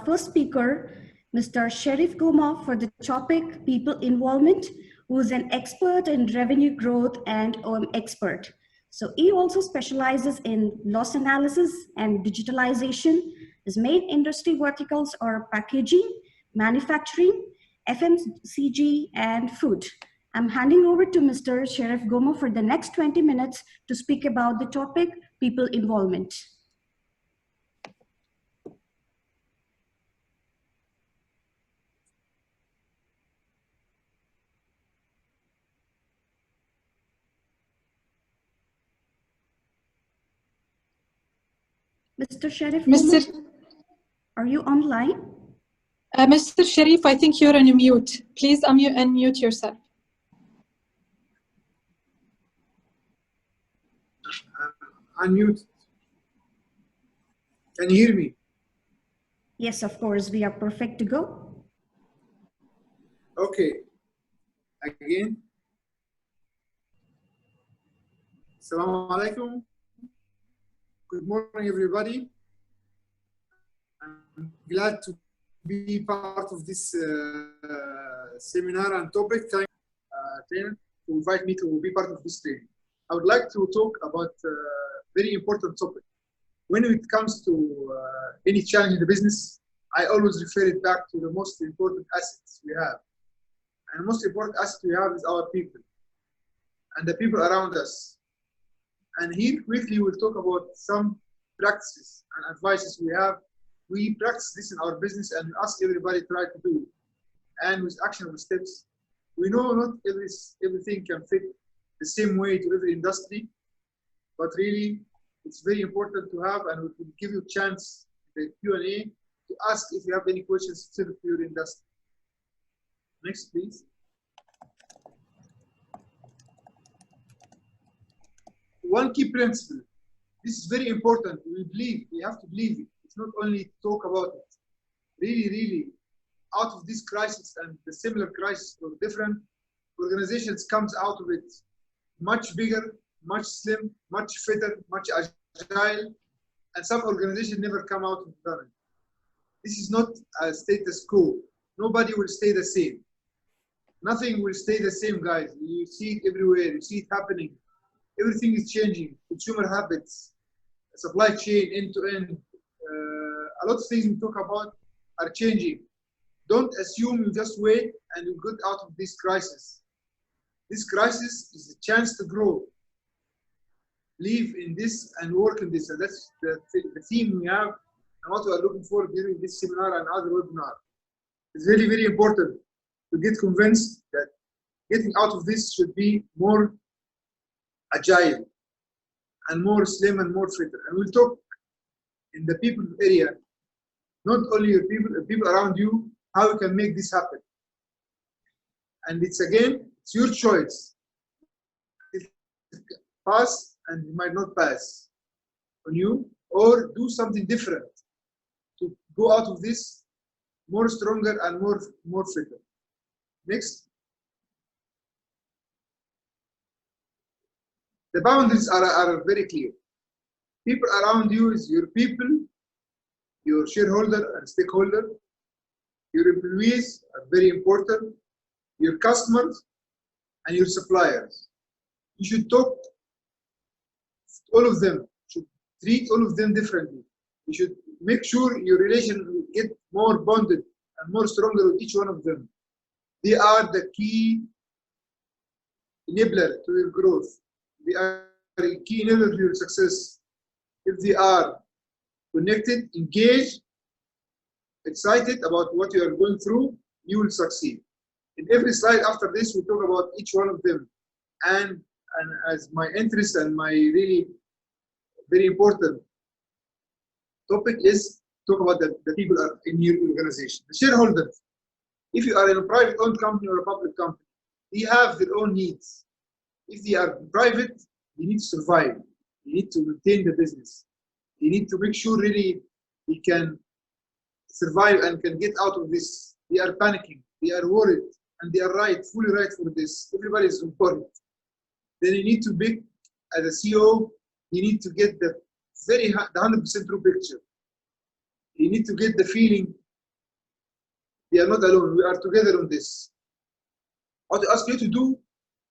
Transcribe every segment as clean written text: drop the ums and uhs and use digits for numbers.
first speaker, Mr. Sherif Gomaa, for the topic People Involvement, who is an expert in revenue growth and expert. So he also specializes in loss analysis and digitalization. His main industry verticals are packaging, manufacturing, FMCG, and food. I'm handing over to Mr. Sherif Gomaa for the next 20 minutes to speak about the topic People Involvement. Mr. Sherif Gomaa, are you online? Mr. Sherif, I think you're on mute. Please unmute yourself. Unmute. Can you hear me? Yes, of course. We are perfect to go. Okay. Again. Assalamu alaikum. Good morning, everybody. I'm glad to be part of this seminar and topic. Thank you to invite me to be part of this training. I would like to talk about a very important topic. When it comes to any challenge in the business, I always refer it back to the most important assets we have. And the most important asset we have is our people and the people around us. And here quickly we'll talk about some practices and advices we have. We practice this in our business and we ask everybody to try to do it. And with actionable steps, we know not everything can fit the same way to every industry, but really it's very important to have, and we will give you a chance in the Q&A to ask if you have any questions specific to your industry. Next, please. One key principle. This is very important. We have to believe it. It's not only talk about it. Really, out of this crisis and the similar crisis or different organizations comes out of it much bigger, much slim, much fitter, much agile, and some organizations never come out of it. This is not a status quo. Nobody will stay the same. Nothing will stay the same, guys. You see it everywhere. You see it happening. Everything is changing. Consumer habits, supply chain, end-to-end. A lot of things we talk about are changing. Don't assume you just wait and you get out of this crisis. This crisis is a chance to grow. Believe in this and work in this. And that's the theme we have and what we are looking for during this seminar and other webinar. It's very, very important to get convinced that getting out of this should be more agile and more slim and more fitter. And we'll talk in the people area, not only your people, the people around you, how you can make this happen. And it's your choice. It pass and it might not pass on you, or do something different to go out of this more stronger and more fitter. Next. The boundaries are very clear. People around you is your people, your shareholder and stakeholder. Your employees are very important. Your customers and your suppliers. You should talk to all of them. You should treat all of them differently. You should make sure your relation will get more bonded and more stronger with each one of them. They are the key enabler to your growth. They are a key enabler to your success. If they are connected, engaged, excited about what you are going through, you will succeed. In every slide after this, we talk about each one of them. And as my interest and my really very important topic is talk about the people in your organization. The shareholders. If you are in a private owned company or a public company, they have their own needs. If they are private, they need to survive. They need to maintain the business. They need to make sure really they can survive and can get out of this. They are panicking. They are worried. And they are right, fully right for this. Everybody is worried. Then you need to be, as a CEO, you need to get the 100% true picture. You need to get the feeling They are not alone. We are together on this. What I ask you to do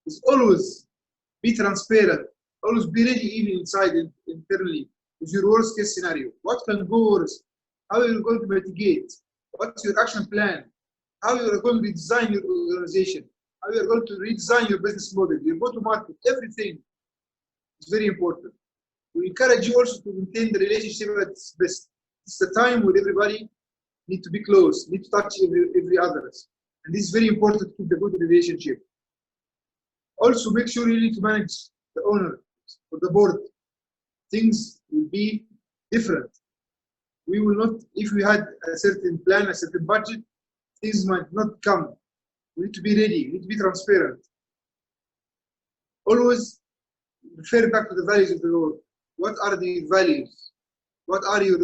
is always be transparent. Always be ready, even inside internally, with your worst case scenario. What can go worse? How are you going to mitigate? What's your action plan? How you are going to redesign your organization? How you are going to redesign your business model, your go-to-market, everything is very important. We encourage you also to maintain the relationship at its best. It's the time where everybody need to be close, need to touch every others. And this is very important to keep the good relationship. Also, make sure you need to manage the owner or the board. Things will be different. We will not, if we had a certain plan, a certain budget, things might not come. We need to be ready, we need to be transparent. Always refer back to the values of the Lord. What are the values? What are your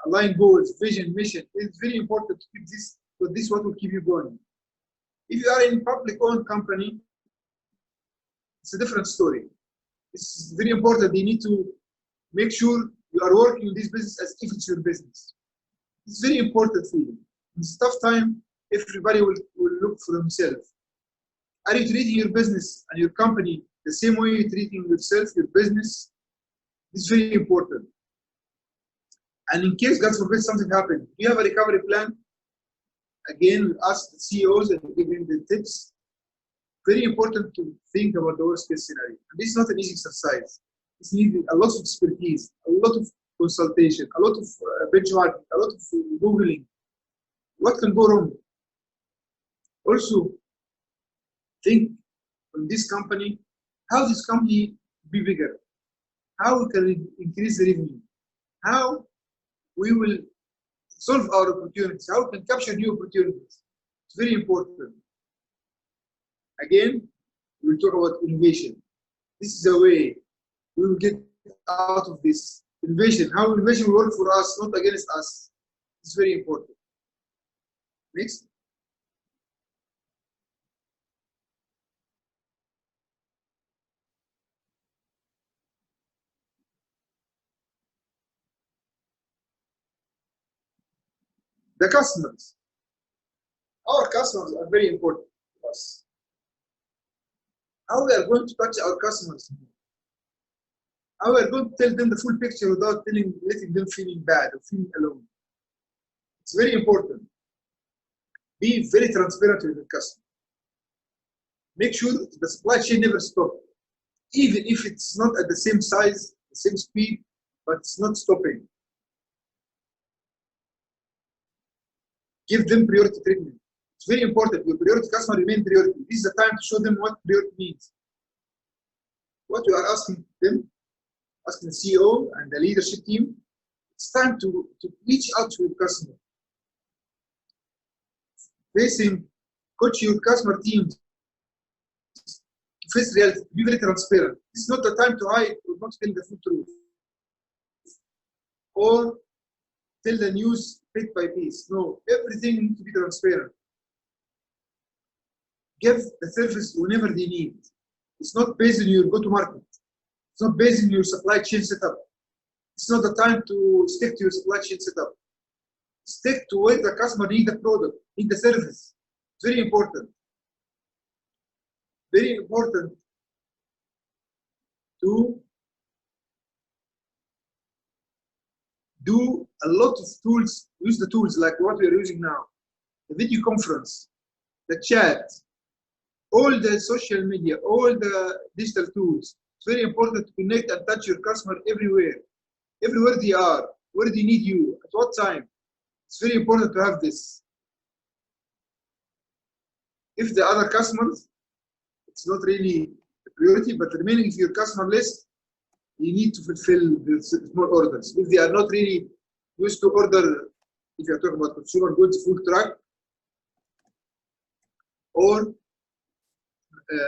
aligned goals, vision, mission? It's very important to keep this, because this is what will keep you going. If you are in public-owned company, it's a different story. It's very important. You need to make sure you are working in this business as if it's your business. It's very important for you. In this tough time, everybody will look for themselves. Are you treating your business and your company the same way you're treating yourself, your business? It's very important. And in case, God forbid, something happened, do you have a recovery plan? Again, we ask the CEOs and give them the tips. Very important to think about the worst case scenario. And this is not an easy exercise. It's needed a lot of expertise, a lot of consultation, a lot of benchmarking, a lot of Googling. What can go wrong? Also, think on this company, how this company be bigger, how we can increase the revenue, how we will solve our opportunities, how we can capture new opportunities. It's very important. Again, we'll talk about innovation. This is the way we will get out of this innovation. How innovation will work for us, not against us. It's very important. Next. The customers. Our customers are very important to us. How we are going to touch our customers? How we are going to tell them the full picture without letting them feeling bad or feeling alone? It's very important. Be very transparent with the customer. Make sure the supply chain never stops, even if it's not at the same size, the same speed, but it's not stopping. Give them priority treatment. It's very important. Your priority customer remain priority. This is the time to show them what priority means. What you are asking them, asking the CEO and the leadership team, it's time to reach out to your customer. Coach your customer teams to face reality, be very transparent. It's not the time to hide or not tell the full truth. Or tell the news bit by piece. No, everything needs to be transparent. Give the service whenever they need. It's not based on your go-to-market. It's not based on your supply chain setup. It's not the time to stick to your supply chain setup. Stick to where the customer needs the product, need the service. It's very important. Very important to do a lot of tools, use the tools like what we are using now, the video conference, the chat, all the social media, all the digital tools. It's very important to connect and touch your customer everywhere they are, where they need you, at what time. It's very important to have this. If the other customers, it's not really a priority, but remaining of your customer list, you need to fulfill the small orders. If they are not really used to order, if you're talking about consumer goods, food truck, or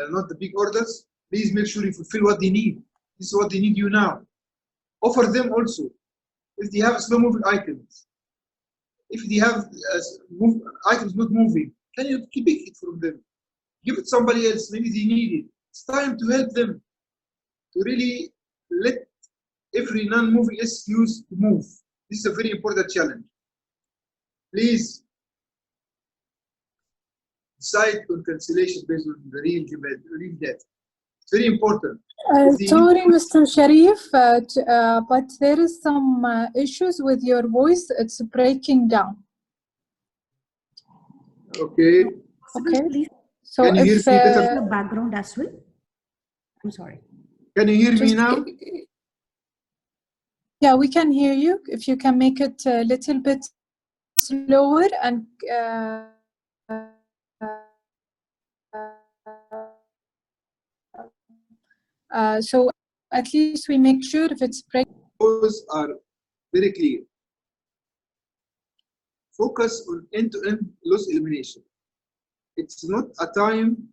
not the big orders, please make sure you fulfill what they need. This is what they need you now. Offer them also. If they have slow moving items, if they have items not moving, can you keep it from them? Give it to somebody else, maybe they need it. It's time to help them, to really let every non-moving SKUs move. This is a very important challenge. Please decide on cancellation based on the real demand, real data. It's very important. Sorry, Mr. Sherif, but there is some issues with your voice. It's breaking down. Okay. Okay. Please. So can you hear me better? The background as well. I'm sorry. Can you hear me now? Yeah, we can hear you. If you can make it a little bit slower and so at least we make sure if it's breaking. Those are very clear. Focus on end-to-end loss elimination. It's not a time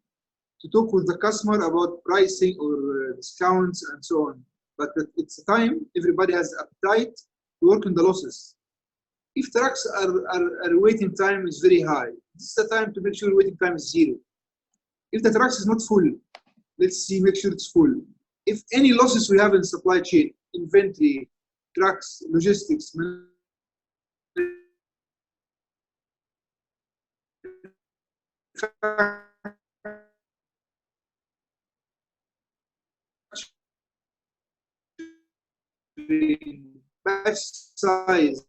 to talk with the customer about pricing or discounts and so on, but it's a time everybody has appetite to work on the losses. If trucks are waiting time is very high, this is the time to make sure waiting time is 0. If the trucks is not full, let's see, make sure it's full. If any losses we have in supply chain, inventory, trucks, logistics, batch size,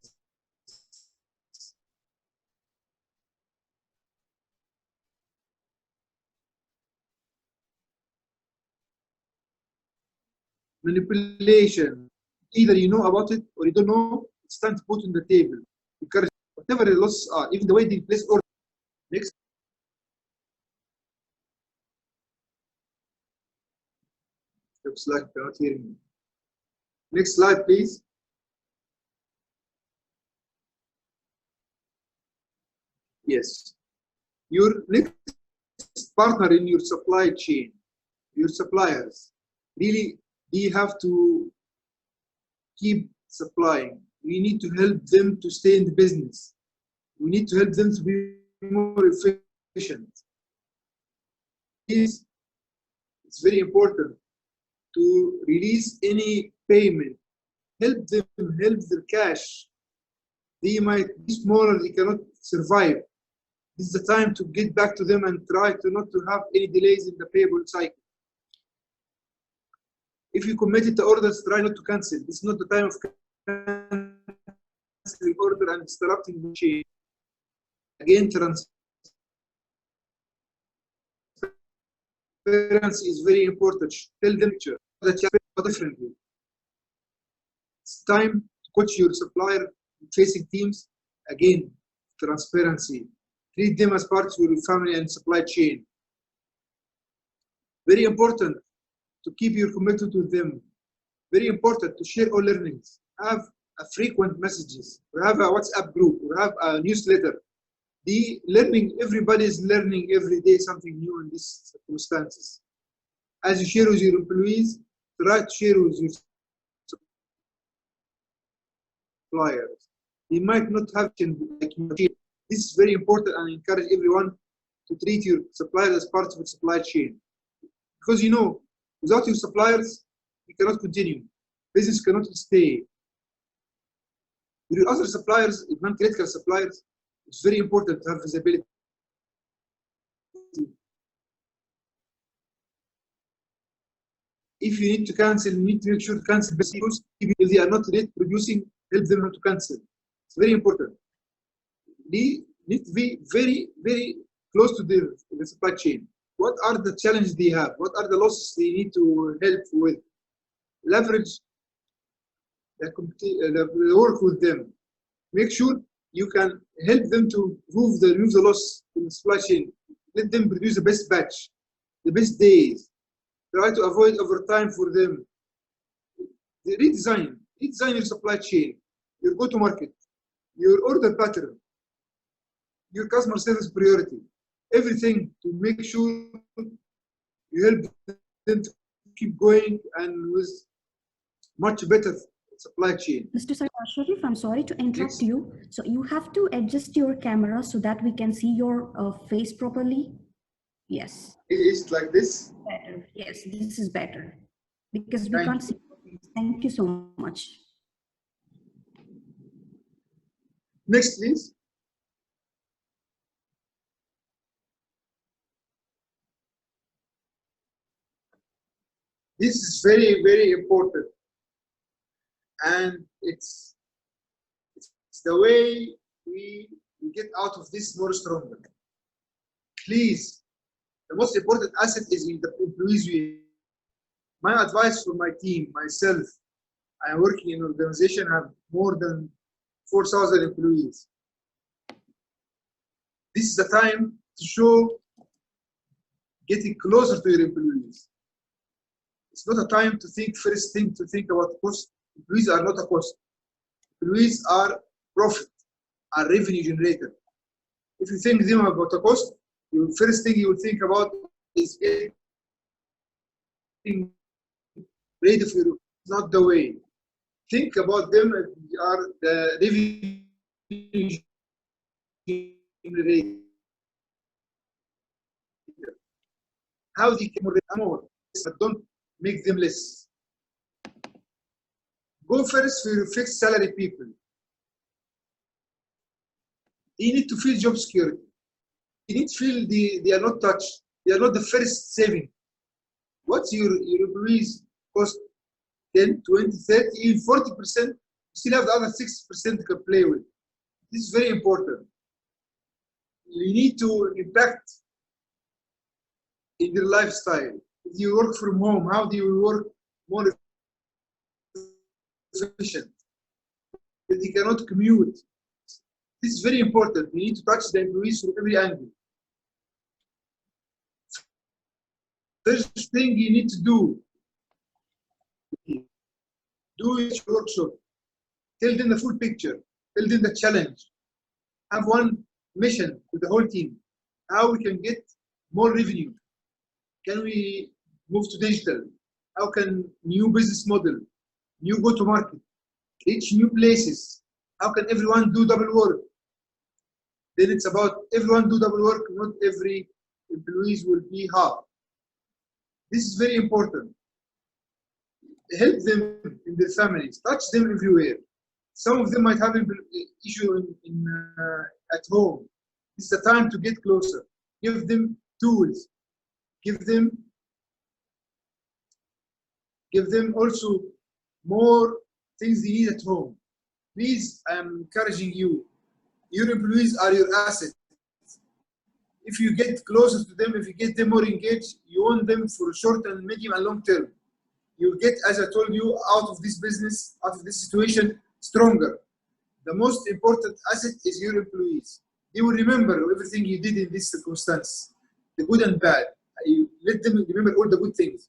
manipulation, either you know about it or you don't know, it's time to put on the table. Encourage whatever the losses are, even the way they place order. Next. Looks like you're not hearing me. Next slide, please. Yes. Your next partner in your supply chain, your suppliers, really, you have to keep supplying. We need to help them to stay in the business. We need to help them to be more efficient. It's very important to release any payment, help them, help their cash. They might be smaller, they cannot survive. This is the time to get back to them and try to not to have any delays in the payable cycle. If you committed to orders, try not to cancel. This is not the time of canceling order and disrupting the chain. Again, transparency is very important. Tell them that you are differently. It's time to coach your supplier facing teams. Again, transparency. Treat them as part of your family and supply chain. Very important to keep your commitment to them. Very important to share all learnings. Have a frequent messages, or have a WhatsApp group, or have a newsletter. The learning, everybody is learning every day something new in these circumstances. As you share with your employees, try to share with your suppliers. They might not have like you. This is very important, and I encourage everyone to treat your suppliers as part of the supply chain. Because you know, without your suppliers, you cannot continue. Business cannot stay. With your other suppliers, non-critical suppliers, it's very important to have visibility. If you need to cancel, you need to make sure to cancel because if they are not yet producing, help them not to cancel. It's very important. They need to be very, very close to the supply chain. What are the challenges they have? What are the losses they need to help with? Leverage the work with them. Make sure you can help them to remove the loss in the supply chain. Let them produce the best batch, the best days. Try to avoid overtime for them. Redesign your supply chain, your go-to-market, your order pattern, your customer service priority, everything to make sure you help them to keep going and with much better supply chain. Mr. Sherif, I'm sorry to interrupt you. So you have to adjust your camera so that we can see your face properly. Yes. It is like this? Better. Yes, this is better. Because we can't see. Thank you so much. Next, please. This is very, very important. And it's the way we get out of this more stronger. Please, the most important asset is in the employees we have. My advice for my team, myself, I am working in an organization, I have more than 4,000 employees. This is the time to show getting closer to your employees. It's not a time to think, first thing to think about cost. Employees are not a cost. Employees are profit, are revenue generator. If you think them about a cost, the first thing you will think about is getting ready for you. It's not the way. Think about them as they are the revenue generator. How they can more, but don't make them less. Go first for your fixed salary people. You need to feel job security. You need to feel they are not touched. They are not the first saving. What's your employees cost? 10, 20, 30, even 40%. You still have the other 60% to play with. This is very important. You need to impact in their lifestyle. If you work from home, how do you work more efficient? If you cannot commute, this is very important. You need to touch the employees from every angle. First thing you need to do is workshop. Tell them the full picture. Tell them the challenge. Have one mission with the whole team. How we can get more revenue. Can we move to digital? How can new business model, new go-to-market, reach new places? How can everyone do double work? Then it's about everyone do double work, not every employees will be half. This is very important. Help them in their families, touch them everywhere. Some of them might have an issue at home. It's the time to get closer. Give them tools. Give them also more things they need at home. Please, I am encouraging you. Your employees are your asset. If you get closer to them, if you get them more engaged, you want them for short and medium and long term. You'll get, as I told you, out of this business, out of this situation, stronger. The most important asset is your employees. They will remember everything you did in this circumstance, the good and bad. You let them remember all the good things.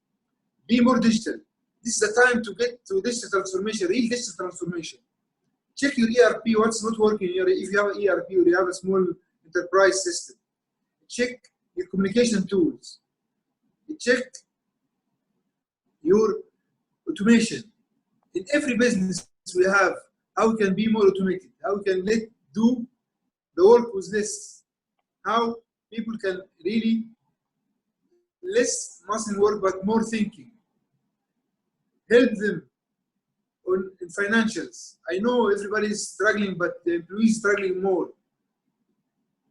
Be more digital. This is the time to get to digital transformation, real digital transformation. Check your ERP, what's not working. If you have an ERP or you have a small enterprise system, check your communication tools. Check your automation. In every business we have, how we can be more automated, how we can do the work with less, how people can really less muscle work but more thinking. Help them in financials. I know everybody is struggling, but the employees struggling more.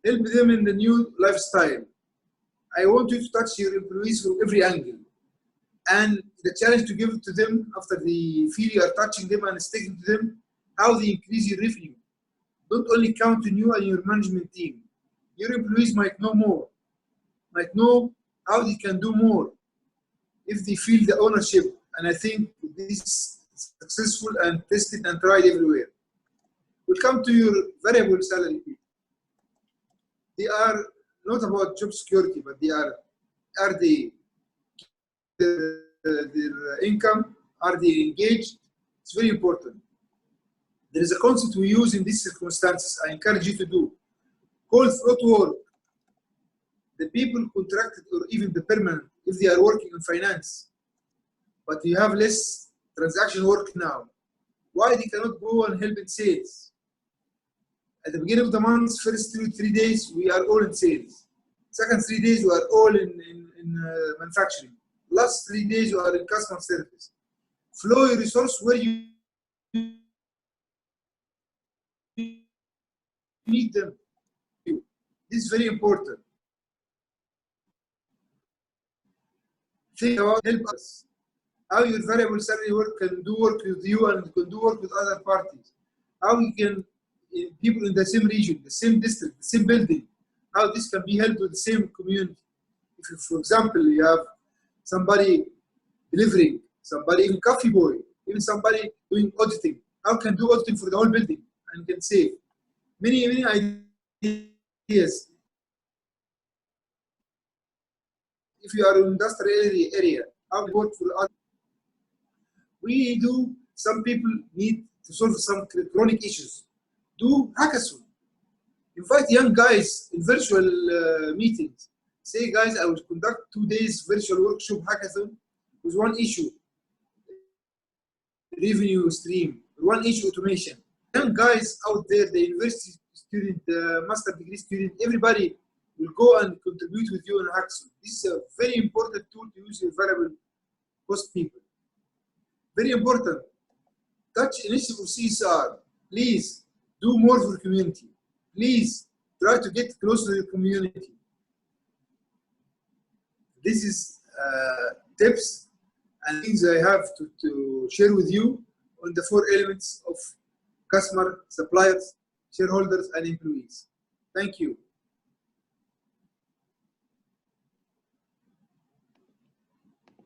Help them in the new lifestyle. I want you to touch your employees from every angle. And the challenge to give to them after they feel you are touching them and sticking to them, how they increase your revenue. Don't only count on you and your management team. Your employees might know more, might know how they can do more if they feel the ownership. And I think this is successful and tested and tried everywhere. We'll come to your variable salary people. They are not about job security, but they are they their income, are they engaged? It's very important. There is a concept we use in these circumstances, I encourage you to do, called float work. The people contracted or even the permanent, if they are working in finance, but you have less transaction work now, why they cannot go and help in sales? At the beginning of the month, first 3 days, we are all in sales. Second 3 days, we are all in manufacturing. Last 3 days, you are in customer service. Flow your resource where you need them. This is very important. Think about help us. how your variable salary work can do work with you and can do work with other parties, how you can, people in the same region, the same district, the same building, how this can be held with the same community. If you, for example, you have somebody delivering, somebody even coffee boy, even somebody doing auditing, how can do auditing for the whole building and can save many ideas. If you are in industrial area, how to work for others. We do, some people need to solve some chronic issues. Do hackathon. Invite young guys in virtual meetings. Say, guys, I will conduct 2 days virtual workshop hackathon with one issue, revenue stream, one issue, automation. Young guys out there, the university student, the master degree student, everybody will go and contribute with you in hackathon. This is a very important tool to use your variable cost people. Very important. Touch initiative of CSR. Please do more for the community. Please try to get close to your community. This is tips and things I have to share with you on the 4 elements of customer, suppliers, shareholders, and employees. Thank you.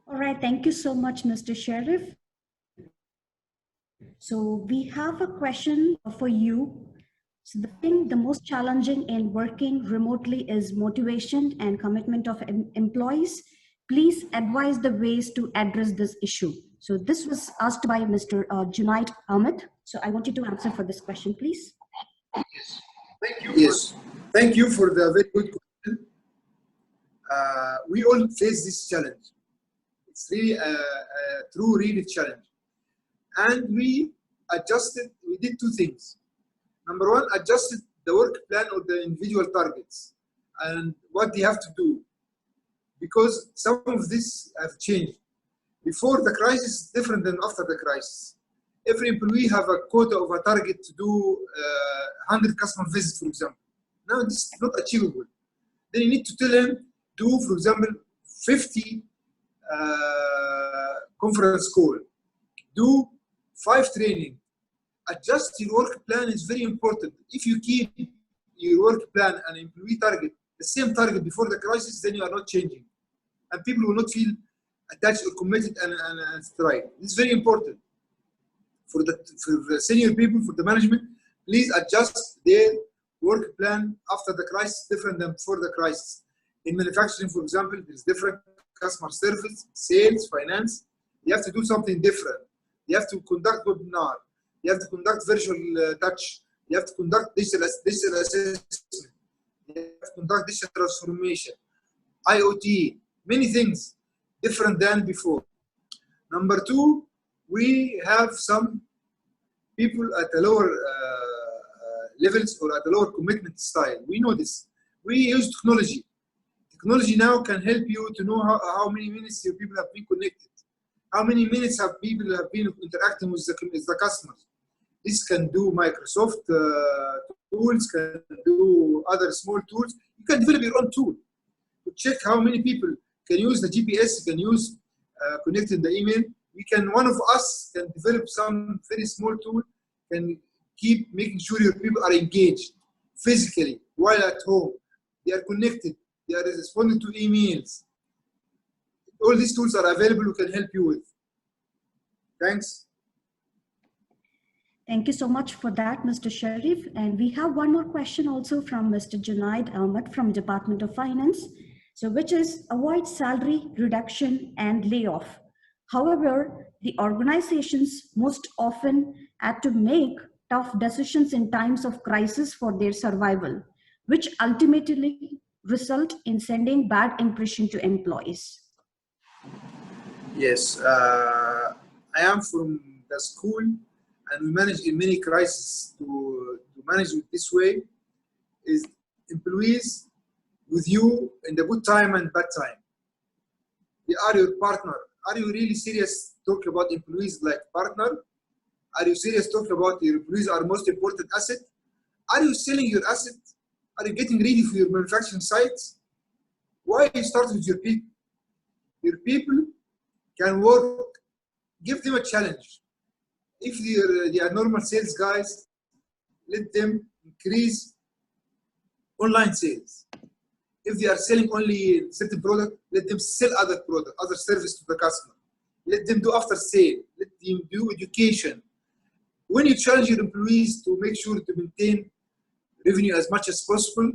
All right, thank you so much, Mr. Sherif. So we have a question for you. So the most challenging in working remotely is motivation and commitment of employees. Please advise the ways to address this issue. So this was asked by Mr. Junaid Ahmed. So I want you to answer for this question, please. Yes, thank you. Yes, thank you for the very good question. We all face this challenge. It's really a true, really challenge. And we adjusted, we did 2 things. Number 1, adjusted the work plan or the individual targets and what they have to do. Because some of this have changed. Before the crisis, different than after the crisis. Every employee have a quota of a target to do 100 customer visits, for example. Now this is not achievable. Then you need to tell him, do, for example, 50 conference call. Do 5 training. Adjust your work plan is very important. If you keep your work plan and employee target the same target before the crisis, then you are not changing. And people will not feel attached or committed and strive. This is very important. For the senior people, for the management, please adjust their work plan after the crisis different than before the crisis. In manufacturing, for example, there's different customer service, sales, finance. You have to do something different. You have to conduct webinar. You have to conduct virtual touch. You have to conduct digital assessment. You have to conduct digital transformation, IoT, many things different than before. Number 2, we have some people at a lower levels or at a lower commitment style. We know this. We use technology. Technology now can help you to know how many minutes your people have been connected. How many minutes have people have been interacting with the customers. This can do Microsoft tools, can do other small tools. You can develop your own tool to check how many people can use the GPS, can use connecting the email. We can, one of us can develop some very small tool, can keep making sure your people are engaged physically while at home. They are connected, they are responding to emails. All these tools are available, we can help you with. Thanks. Thank you so much for that, Mr. Sherif. And we have one more question also from Mr. Junaid Ahmed from Department of Finance. So which is avoid salary reduction and layoff. However, the organizations most often had to make tough decisions in times of crisis for their survival, which ultimately result in sending bad impression to employees. Yes, I am from the school and we manage in many crises to manage it this way, is employees with you in the good time and bad time. They are your partner. Are you really serious talk about employees like partner? Are you serious talk about your employees are most important asset? Are you selling your asset? Are you getting ready for your manufacturing sites? Why you start with your people? Your people can work give them a challenge. If they are normal sales guys, let them increase online sales. If they are selling only certain product, let them sell other product, other service to the customer. Let them do after sale. Let them do education. When you challenge your employees to make sure to maintain revenue as much as possible,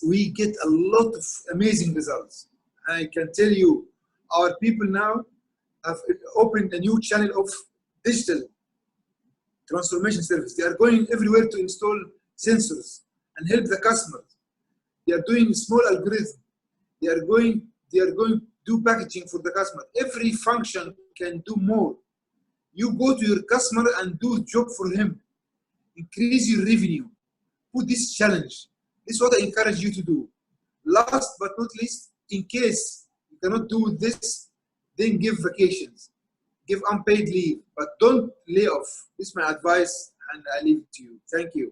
we get a lot of amazing results. I can tell you, our people now have opened a new channel of digital transformation service. They are going everywhere to install sensors and help the customers. They are doing small algorithms. They are going to do packaging for the customer. Every function can do more. You go to your customer and do a job for him. Increase your revenue. Put this challenge. This is what I encourage you to do. Last but not least, in case you cannot do this, then give vacations. Give unpaid leave, but don't lay off. This is my advice, and I leave it to you. Thank you.